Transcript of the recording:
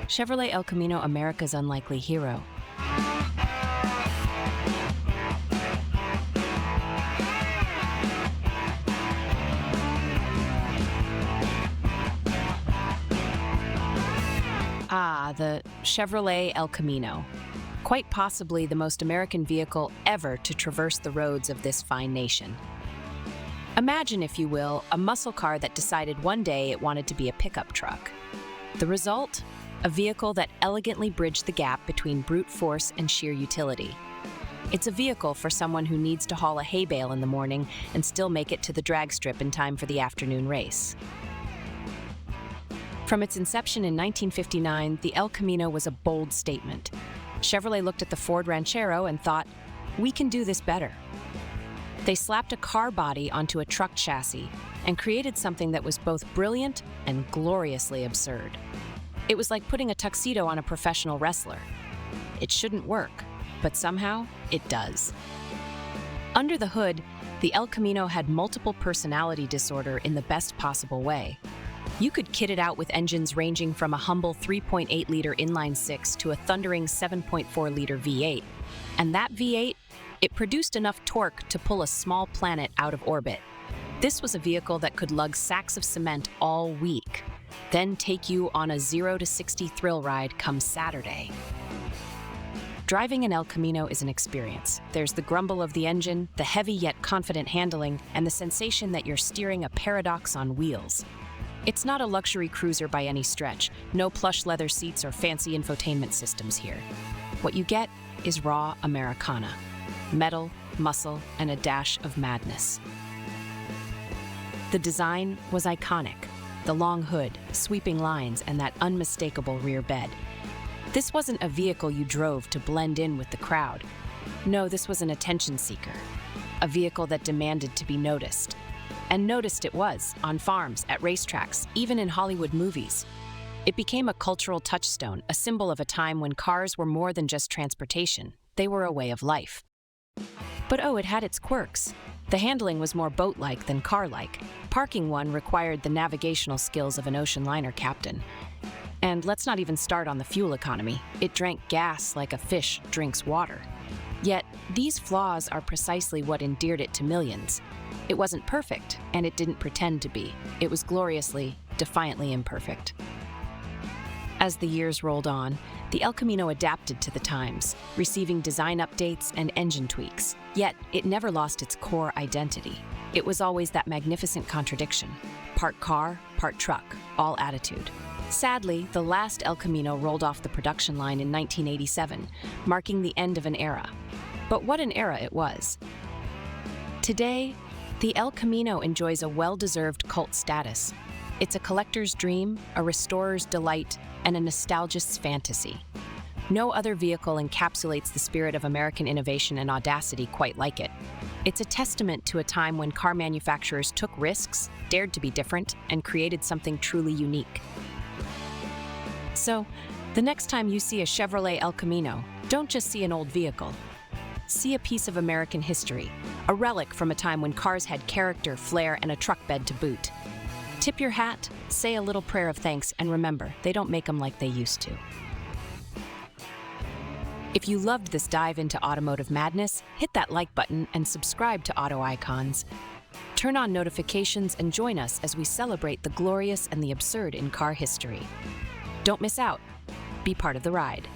Chevrolet El Camino, America's unlikely hero. The Chevrolet El Camino. Quite possibly the most American vehicle ever to traverse the roads of this fine nation. Imagine, if you will, a muscle car that decided one day it wanted to be a pickup truck. The result? A vehicle that elegantly bridged the gap between brute force and sheer utility. It's a vehicle for someone who needs to haul a hay bale in the morning and still make it to the drag strip in time for the afternoon race. From its inception in 1959, the El Camino was a bold statement. Chevrolet looked at the Ford Ranchero and thought, "We can do this better." They slapped a car body onto a truck chassis and created something that was both brilliant and gloriously absurd. It was like putting a tuxedo on a professional wrestler. It shouldn't work, but somehow it does. Under the hood, the El Camino had multiple personality disorder in the best possible way. You could kit it out with engines ranging from a humble 3.8-liter inline-six to a thundering 7.4-liter V8. And that V8, it produced enough torque to pull a small planet out of orbit. This was a vehicle that could lug sacks of cement all week, then take you on a 0 to 60 thrill ride come Saturday. Driving an El Camino is an experience. There's the grumble of the engine, the heavy yet confident handling, and the sensation that you're steering a paradox on wheels. It's not a luxury cruiser by any stretch. No plush leather seats or fancy infotainment systems here. What you get is raw Americana. Metal, muscle, and a dash of madness. The design was iconic. The long hood, sweeping lines, and that unmistakable rear bed. This wasn't a vehicle you drove to blend in with the crowd. No, this was an attention seeker. A vehicle that demanded to be noticed. And noticed it was, on farms, at racetracks, even in Hollywood movies. It became a cultural touchstone, a symbol of a time when cars were more than just transportation. They were a way of life. But it had its quirks. The handling was more boat-like than car-like. Parking one required the navigational skills of an ocean liner captain. And let's not even start on the fuel economy. It drank gas like a fish drinks water. Yet, these flaws are precisely what endeared it to millions. It wasn't perfect, and it didn't pretend to be. It was gloriously, defiantly imperfect. As the years rolled on, the El Camino adapted to the times, receiving design updates and engine tweaks. Yet, it never lost its core identity. It was always that magnificent contradiction. Part car, part truck, all attitude. Sadly, the last El Camino rolled off the production line in 1987, marking the end of an era. But what an era it was. Today, the El Camino enjoys a well-deserved cult status. It's a collector's dream, a restorer's delight, and a nostalgist's fantasy. No other vehicle encapsulates the spirit of American innovation and audacity quite like it. It's a testament to a time when car manufacturers took risks, dared to be different, and created something truly unique. So, the next time you see a Chevrolet El Camino, don't just see an old vehicle. See a piece of American history, a relic from a time when cars had character, flair, and a truck bed to boot. Tip your hat, say a little prayer of thanks, and remember, they don't make them like they used to. If you loved this dive into automotive madness, hit that like button and subscribe to Auto Icons. Turn on notifications and join us as we celebrate the glorious and the absurd in car history. Don't miss out. Be part of the ride.